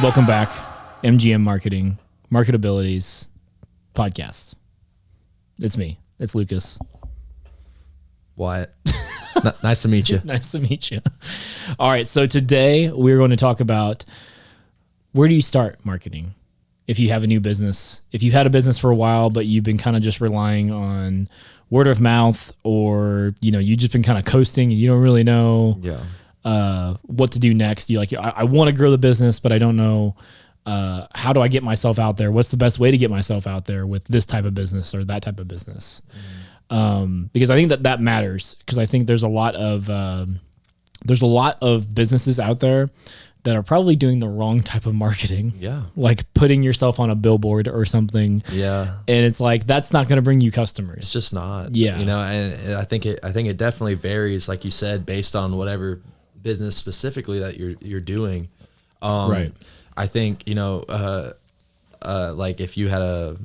Welcome back, MGM MarketAbilities podcast. It's me. It's Lucas. Wyatt. Nice to meet you. Nice to meet you. All right, so today we're going to talk about where do you start marketing if you have a new business. If you've had a business for a while, but you've been kind of just relying on word of mouth, or you've just been kind of coasting and you don't really know what to do next. You're like, I want to grow the business, but I don't know how do I get myself out there? What's the best way to get myself out there with this type of business or that type of business? Because I think that matters, because I think there's a lot of businesses out there that are probably doing the wrong type of marketing. Yeah. Like putting yourself on a billboard or something. Yeah. And it's like, that's not going to bring you customers. It's just not. Yeah. And I think it definitely varies, like you said, based on whatever business specifically that you're doing. Right. I think, like if you had a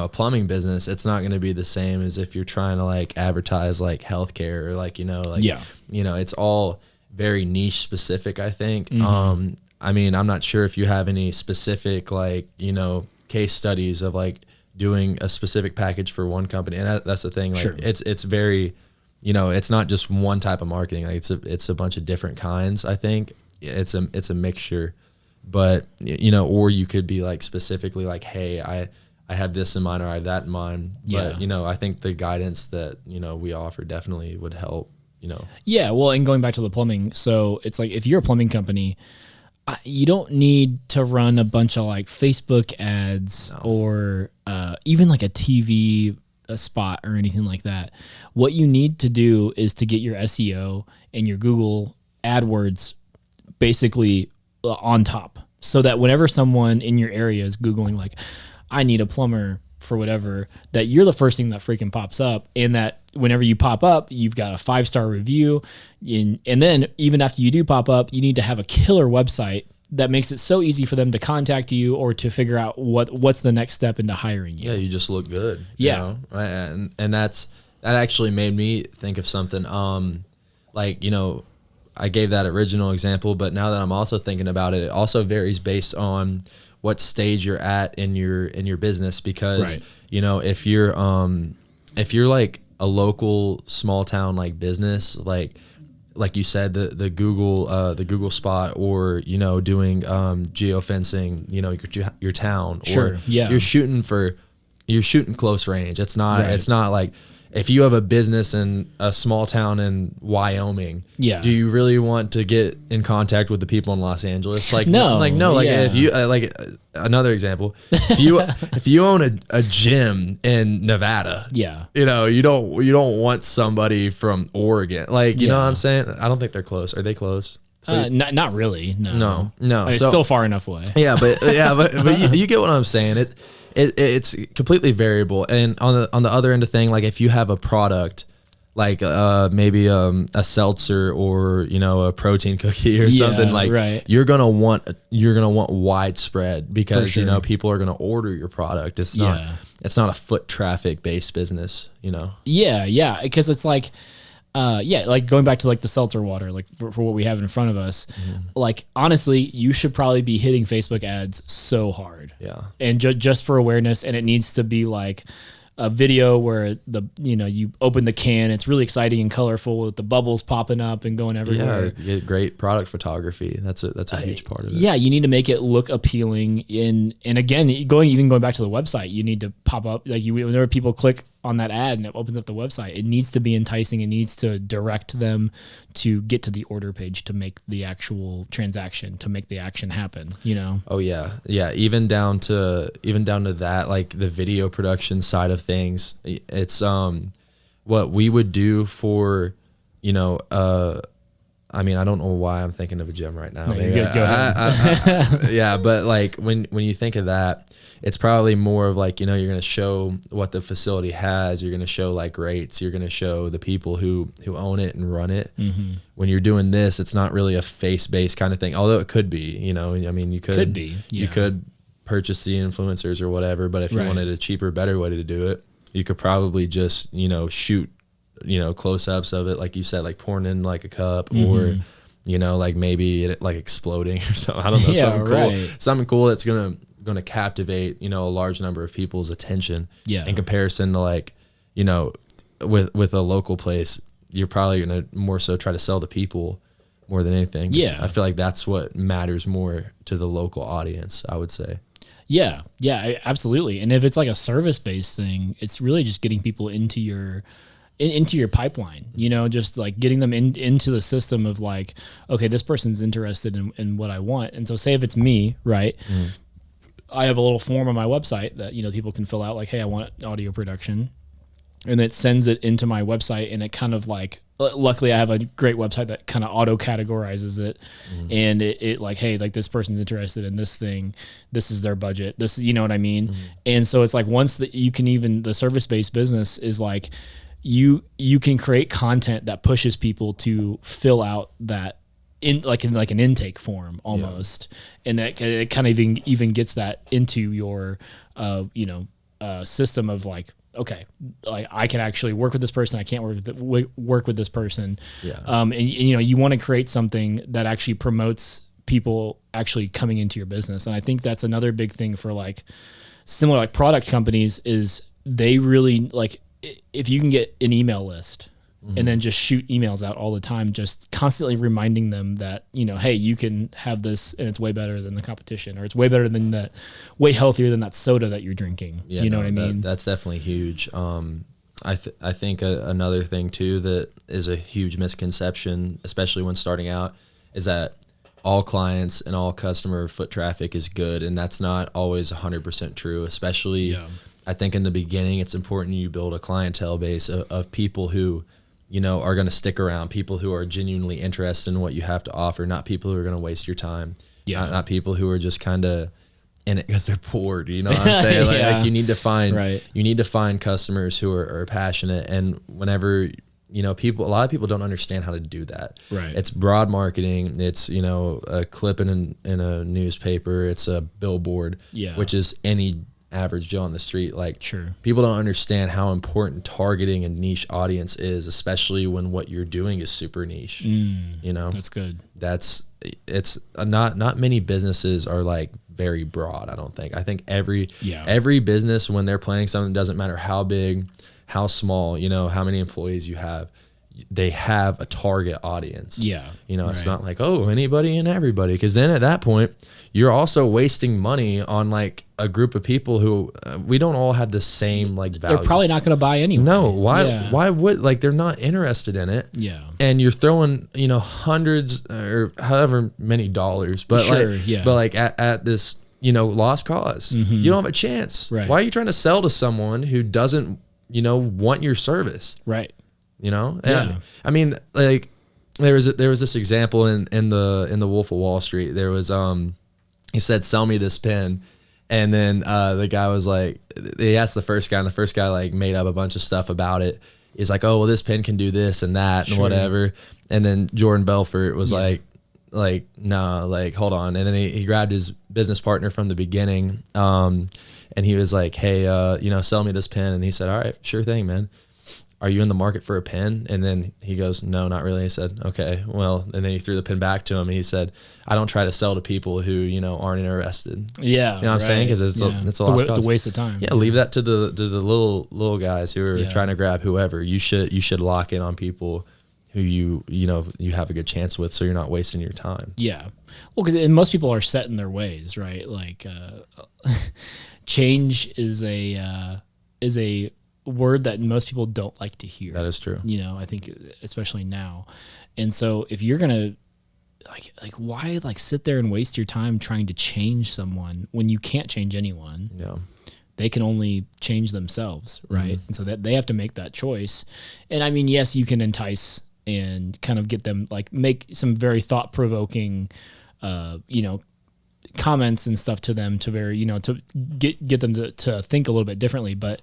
plumbing business, it's not going to be the same as if you're trying to like advertise like healthcare or it's all very niche specific, I think. Mm-hmm. I mean, I'm not sure if you have any specific case studies of like doing a specific package for one company. And that's the thing. Like Sure. it's very, it's not just one type of marketing. Like it's a bunch of different kinds. I think it's a mixture, but or you could be like specifically like, hey, I have this in mind or I have that in mind. Yeah. But, I think the guidance that, we offer definitely would help, Yeah. Well, and going back to the plumbing. So it's like, if you're a plumbing company, you don't need to run a bunch of like Facebook ads or even like a TV spot or anything like that. What you need to do is to get your SEO and your Google AdWords basically on top, so that whenever someone in your area is Googling like, I need a plumber for whatever, that you're the first thing that freaking pops up, and that whenever you pop up, you've got a 5-star review. And then even after you do pop up, you need to have a killer website that makes it so easy for them to contact you or to figure out what's the next step into hiring you. Yeah, you just look good. Yeah. And that actually made me think of something. I gave that original example, but now that I'm also thinking about it, it also varies based on what stage you're at in your business, because Right. If you're like a local small town like business, like you said, the Google spot, or doing geofencing, your town, Sure. or Yeah. you're shooting close range. It's not Right. it's not like if you have a business in a small town in Wyoming, Yeah. do you really want to get in contact with the people in Los Angeles? Like, No. Yeah. if you another example, if you own a gym in Nevada, Yeah. you don't want somebody from Oregon. Like, you know what I'm saying? I don't think they're close. Are they close? Not really. No. No. It's still far enough away. Yeah, but you get what I'm saying. It's completely variable. And on the other end of thing, like if you have a product like maybe a seltzer or a protein cookie or something, like right. you're gonna want widespread, because For sure. people are gonna order your product. It's not a foot traffic based business. Yeah, because it's like, like going back to like the seltzer water, like for what we have in front of us, like honestly, you should probably be hitting Facebook ads so hard. Yeah. And just for awareness, and it needs to be like a video where you open the can, it's really exciting and colorful with the bubbles popping up and going everywhere. Yeah, you get great product photography. That's a huge part of it. Yeah, you need to make it look appealing. And again, going back to the website, you need to pop up, like whenever people click on that ad and it opens up the website, it needs to be enticing. It needs to direct them to get to the order page, to make the actual transaction, to make the action happen. Oh yeah. Even down to that, like the video production side of things. It's what we would do for I mean, I don't know why I'm thinking of a gym right now. No, you're good. Go ahead. Yeah, but like when you think of that, it's probably more of like, you're going to show what the facility has. You're going to show like rates. You're going to show the people who own it and run it. Mm-hmm. When you're doing this, it's not really a face-based kind of thing, although it could be. I mean, you could be. Yeah. You could purchase the influencers or whatever, but if you wanted a cheaper, better way to do it, you could probably just shoot close-ups of it, like you said, like pouring in like a cup, or you know, like maybe it like exploding or something. I don't know, Yeah, something cool, right. something cool that's gonna captivate, you know, a large number of people's attention. Yeah. In comparison to like, you know, with a local place, you're probably gonna more so try to sell to people more than anything. Yeah. I feel like that's what matters more to the local audience, I would say. Yeah, absolutely. And if it's like a service-based thing, it's really just getting people into your into your pipeline, you know, just like getting them into the system of like, okay, this person's interested in what I want. And so say if it's me, right? I have a little form on my website that, you know, people can fill out like, hey, I want audio production. And it sends it into my website, and it kind of like, luckily I have a great website that kind of auto categorizes it. And it like, hey, like this person's interested in this thing. This is their budget. This, you know what I mean? And so it's like, once that you can, even the service-based business is like, you can create content that pushes people to fill out that in like an intake form almost. And that it kind of even gets that into your, system of like, okay, like I can actually work with this person. I can't work with this person. Yeah. And you know, you want to create something that actually promotes people actually coming into your business. And I think that's another big thing for like similar like product companies is they really like, if you can get an email list and then just shoot emails out all the time, just constantly reminding them that, you know, hey, you can have this and it's way better than the competition, or it's way better than that, way healthier than that soda that you're drinking. Yeah, you know what I mean? That's definitely huge. I think another thing too that is a huge misconception, especially when starting out, is that all clients and all customer foot traffic is good, and that's not always 100% true. Especially, I think in the beginning, it's important you build a clientele base of people who, you know, are going to stick around, people who are genuinely interested in what you have to offer, not people who are going to waste your time. Not people who are just kind of in it because they're bored. You know what I'm saying? Like you need to find customers who are passionate. And whenever, you know, a lot of people don't understand how to do that. Right. It's broad marketing. It's, you know, a clip in a newspaper. It's a billboard, which is any average Joe on the street. Like, people don't understand how important targeting a niche audience is, especially when what you're doing is super niche. You know, that's good. It's not many businesses are like very broad. I don't think. I think every business, when they're planning something, doesn't matter how big, how small, you know, how many employees you have, they have a target audience. You know, it's not like, oh, anybody and everybody, because then at that point you're also wasting money on like a group of people who we don't all have the same like values. They're probably not going to buy anyway. No, why would, like, they're not interested in it. And you're throwing, you know, hundreds or however many dollars, but at this, you know, lost cause. You don't have a chance. Why are you trying to sell to someone who doesn't, you know, want your service? You know? And I mean, like, there was this example in the Wolf of Wall Street. There was he said, "Sell me this pen," and then the guy was like, he asked the first guy, and the first guy like made up a bunch of stuff about it. He's like, "Oh, well, this pen can do this and that and whatever," and then Jordan Belfort was like, "Nah, like, hold on," and then he grabbed his business partner from the beginning, and he was like, "Hey, you know, sell me this pen," and he said, "All right, sure thing, man. Are you in the market for a pen?" And then he goes, "No, not really." He said, "Okay, well," and then he threw the pen back to him, and he said, "I don't try to sell to people who, you know, aren't interested." You know what I'm saying? Because it's a lost cause. It's a waste of time. Leave that to the little guys who are trying to grab whoever. You should lock in on people who you know you have a good chance with, so you're not wasting your time. Well, because most people are set in their ways, right? Like change is a word that most people don't like to hear. That is true. You know, I think especially now. And so if you're going to like why like sit there and waste your time trying to change someone when you can't change anyone? They can only change themselves, right? And so that they have to make that choice. And I mean, yes, you can entice and kind of get them, like, make some very thought-provoking you know, comments and stuff to them to very, you know, to get them to think a little bit differently. But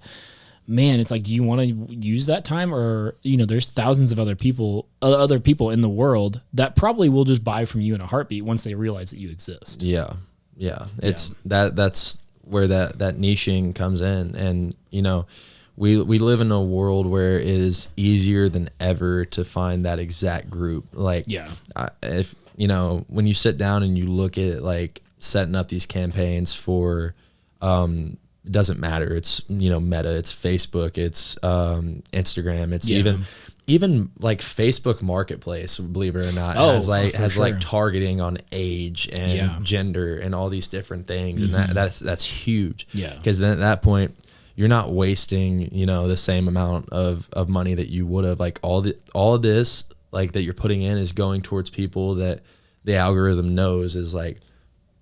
man, it's like, do you want to use that time? Or, you know, there's thousands of other people in the world that probably will just buy from you in a heartbeat once they realize that you exist. It's that's where that niching comes in. And, you know, we live in a world where it is easier than ever to find that exact group. Like, Yeah. If when you sit down and you look at like setting up these campaigns for, it doesn't matter. It's Meta, it's Facebook, it's Instagram, it's even like Facebook Marketplace, believe it or not, has like targeting on age and gender and all these different things, and that's huge. Yeah, because then at that point, you're not wasting the same amount of money that you would have. Like all of this like that you're putting in is going towards people that the algorithm knows is like,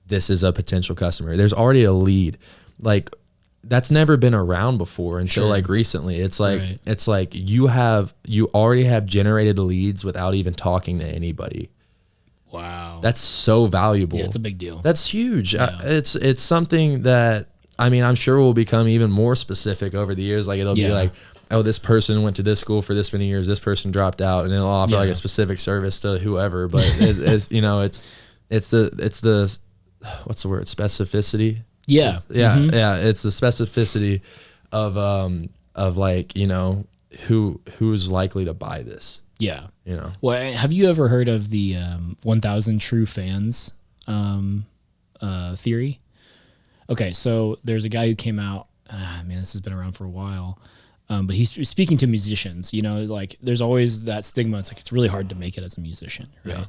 this is a potential customer. There's already a lead. Like, that's never been around before until like recently. It's like it's like you already have generated leads without even talking to anybody. Wow. That's so valuable. Yeah, it's a big deal. That's huge. Yeah. It's something that, I mean, I'm sure will become even more specific over the years. Like, it'll be like, oh, this person went to this school for this many years, this person dropped out, and it'll offer like a specific service to whoever. But it's the what's the word? Specificity. Yeah. Yeah. It's the specificity of like, who's likely to buy this. Yeah. Well, have you ever heard of the 1,000 true fans theory? Okay, so there's a guy who came out, man, this has been around for a while, but he's speaking to musicians. Like, there's always that stigma. It's like, it's really hard to make it as a musician, right? Yeah.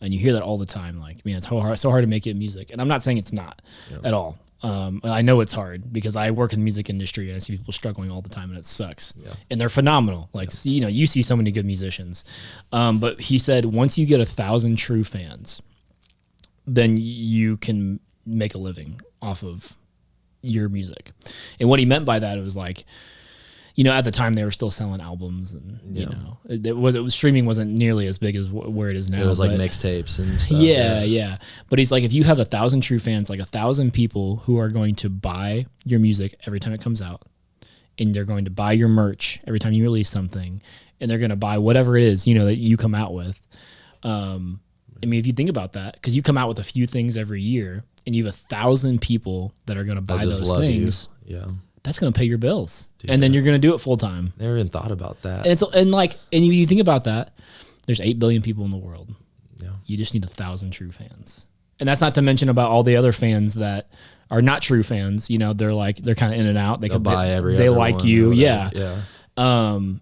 And you hear that all the time. Like, man, it's so hard to make it in music. And I'm not saying it's not at all. I know it's hard because I work in the music industry and I see people struggling all the time, and it sucks. Yeah. And they're phenomenal. Like, you see so many good musicians. But he said, once you get 1,000 true fans, then you can make a living off of your music. And what he meant by that, it was like, at the time they were still selling albums, and streaming wasn't nearly as big as where it is now. It was like mixtapes and stuff. Yeah. But he's like, if you have 1,000 true fans, like 1,000 people who are going to buy your music every time it comes out, and they're going to buy your merch every time you release something, and they're going to buy whatever it is, that you come out with. I mean, if you think about that, because you come out with a few things every year, and you have 1,000 people that are going to buy those things. Yeah. That's going to pay your bills. Dude, and then you're going to do it full time. Never even thought about that. And if you think about that, there's 8 billion people in the world. Yeah. You just need 1,000 true fans. And that's not to mention about all the other fans that are not true fans. They're kind of in and out. They'll buy every they other like one you. Yeah. And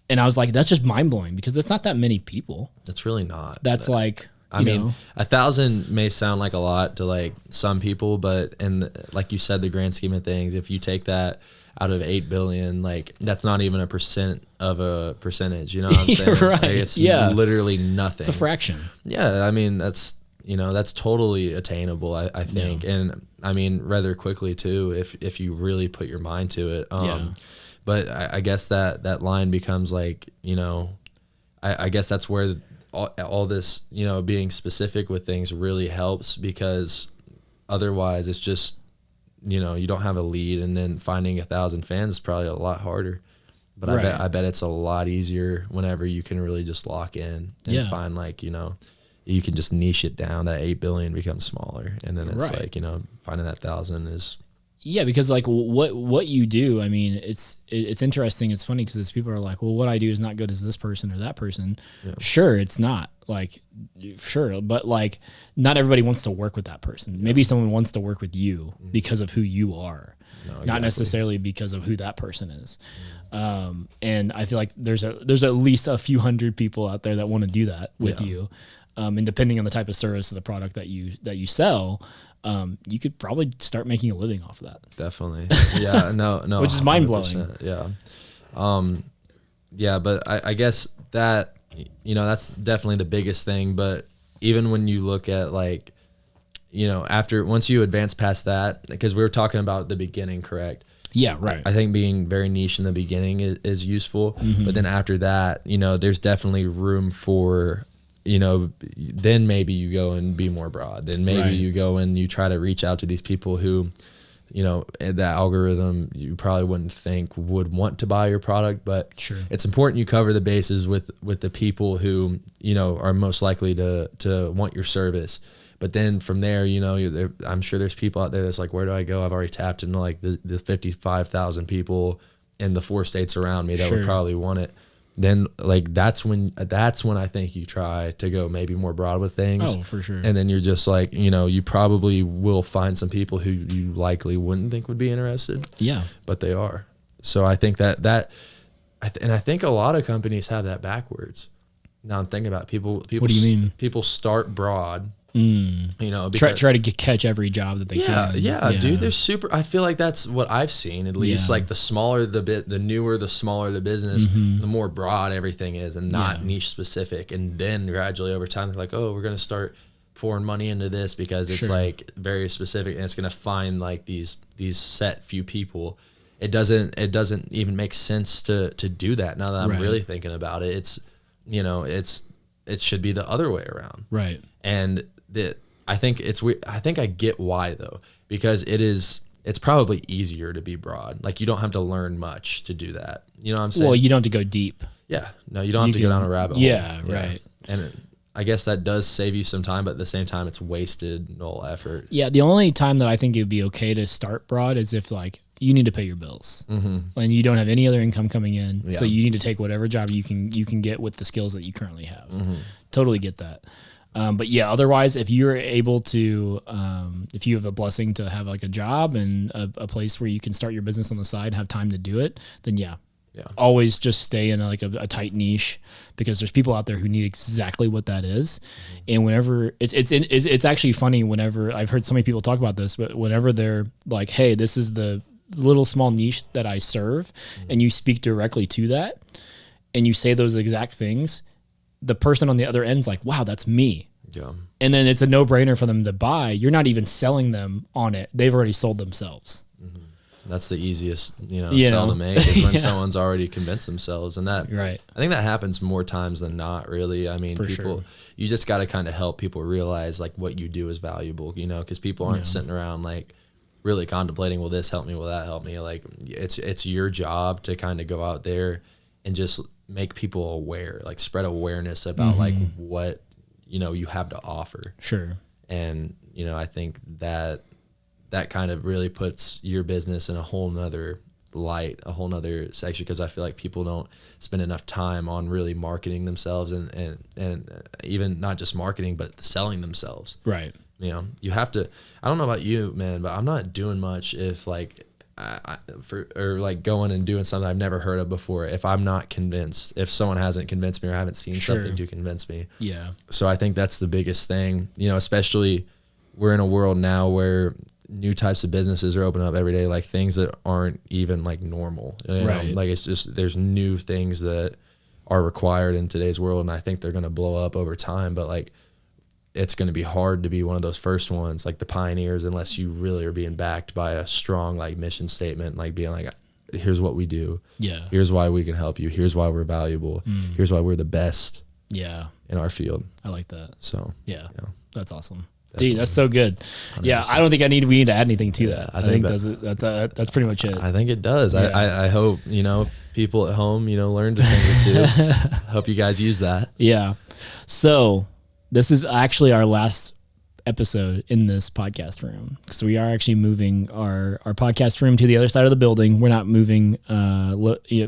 I was like, that's just mind blowing because it's not that many people. That's really not. That's like, I mean, 1,000 may sound like a lot to like some people, but like you said, the grand scheme of things, if you take that out of 8 billion, like that's not even a percent of a percentage. You know what I'm saying? Right. Like, it's literally nothing. It's a fraction. Yeah. I mean, that's totally attainable, I think. Yeah. And I mean, rather quickly too, if you really put your mind to it. But I guess that line becomes like, I guess that's where all this, being specific with things really helps, because otherwise it's just, you don't have a lead, and then finding 1,000 fans is probably a lot harder. But I bet it's a lot easier whenever you can really just lock in and find like, you can just niche it down. That 8 billion becomes smaller, and then it's like, finding that 1,000 is. Yeah, because like what you do, I mean, it's interesting. It's funny because people are like, well, what I do is not good as this person or that person. Yeah. Sure, it's not. Like, sure, but like not everybody wants to work with that person. Yeah. Maybe someone wants to work with you because of who you are, not necessarily because of who that person is. And I feel like there's at least a few hundred people out there that want to do that with you. And depending on the type of service or the product that you sell, you could probably start making a living off of that. Definitely. Yeah. No. Which is mind blowing. Yeah. Yeah. But I guess that, that's definitely the biggest thing. But even when you look at like, once you advance past that, because we were talking about the beginning, correct? Yeah. Right. I think being very niche in the beginning is useful. Mm-hmm. But then after that, there's definitely room for, then maybe you go and be more broad. Then maybe you go and you try to reach out to these people who, the algorithm you probably wouldn't think would want to buy your product. But it's important you cover the bases with the people who, are most likely to want your service. But then from there, I'm sure there's people out there that's like, where do I go? I've already tapped into like the 55,000 people in the 4 states around me that Sure. would probably want it, then like that's when I think you try to go maybe more broad with things. Oh, for sure. And then you're just like, you know, you probably will find some people who you likely wouldn't think would be interested. Yeah. But they are. So I think and I think a lot of companies have that backwards. Now I'm thinking about people. What do you mean? People start broad. You know, try to catch every job that they can. Yeah, dude. They're super. I feel like that's what I've seen. At least, Yeah. like the smaller the newer, the smaller the business, the more broad everything is, and not niche specific. And then gradually over time, they're like, oh, we're gonna start pouring money into this because it's Sure. like very specific, and it's gonna find like these set few people. It doesn't even make sense to do that. Now that I'm Right. really thinking about it, it's, you know, it should be the other way around. Right. And I think it's weird. I think I get why though, because it's probably easier to be broad. Like you don't have to learn much to do that. You know what I'm saying? Well, you don't have to go deep. Yeah. No, you don't have to go down a rabbit hole. Yeah, right. And I guess that does save you some time, but at the same time, it's wasted null effort. Yeah. The only time that I think it would be okay to start broad is if like you need to pay your bills and you don't have any other income coming in. Yeah. So you need to take whatever job you can get with the skills that you currently have. Totally get that. But yeah, otherwise, if you're able to, if you have a blessing to have like a job and a place where you can start your business on the side, have time to do it, then yeah. Always just stay in a tight niche, because there's people out there who need exactly what that is. And whenever it's actually funny whenever I've heard so many people talk about this, but whenever they're like, hey, this is the little small niche that I serve, and you speak directly to that and you say those exact things, the person on the other end's like, wow, that's me. Yeah. And then it's a no-brainer for them to buy. You're not even selling them on it. They've already sold themselves. That's the easiest, sell to make is when someone's already convinced themselves. And that, Right. I think that happens more times than not, really. I mean, For people, sure. you just got to kind of help people realize like what you do is valuable, because people aren't sitting around like really contemplating, will this help me? Will that help me? Like it's your job to kind of go out there and just make people aware, like spread awareness about like what, you have to offer. Sure. And, I think that kind of really puts your business in a whole nother light, a whole nother section, because I feel like people don't spend enough time on really marketing themselves and even not just marketing, but selling themselves. Right. You have to, I don't know about you, man, but I'm not doing much if like, like going and doing something I've never heard of before, if I'm not convinced, if someone hasn't convinced me or I haven't seen something to convince me. Yeah. So I think that's the biggest thing, especially we're in a world now where new types of businesses are opening up every day, like things that aren't even like normal. Right. Like it's just, there's new things that are required in today's world, and I think they're going to blow up over time, but like it's going to be hard to be one of those first ones, like the pioneers, unless you really are being backed by a strong like mission statement, like being like, here's what we do. Yeah. Here's why we can help you. Here's why we're valuable. Here's why we're the best in our field. I like that. So Yeah. That's awesome. Definitely. Dude, that's so good. 100%. Yeah, I don't think we need to add anything to that. I I think think that's pretty much it. I think it does. Yeah. I hope, people at home, learned a thing or two. Hope you guys use that. Yeah. So this is actually our last episode in this podcast room, because we are actually moving our podcast room to the other side of the building. We're not moving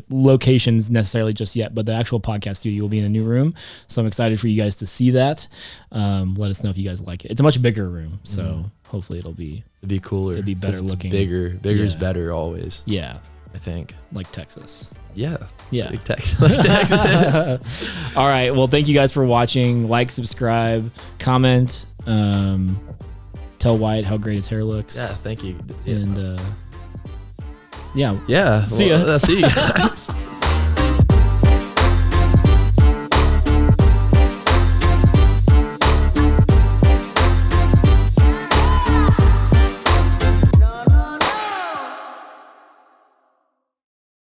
locations necessarily just yet, but the actual podcast studio will be in a new room. So I'm excited for you guys to see that. Let us know if you guys like it. It's a much bigger room, so hopefully it'd be cooler. It'd be better 'cause it's looking. Bigger is better always. Yeah, I think. like Texas. Yeah. Yeah. Big Texas. Like Texas. All right. Well, thank you guys for watching. Like, subscribe, comment, tell Wyatt how great his hair looks. Yeah. Thank you. And yeah. Yeah. See ya. See you guys.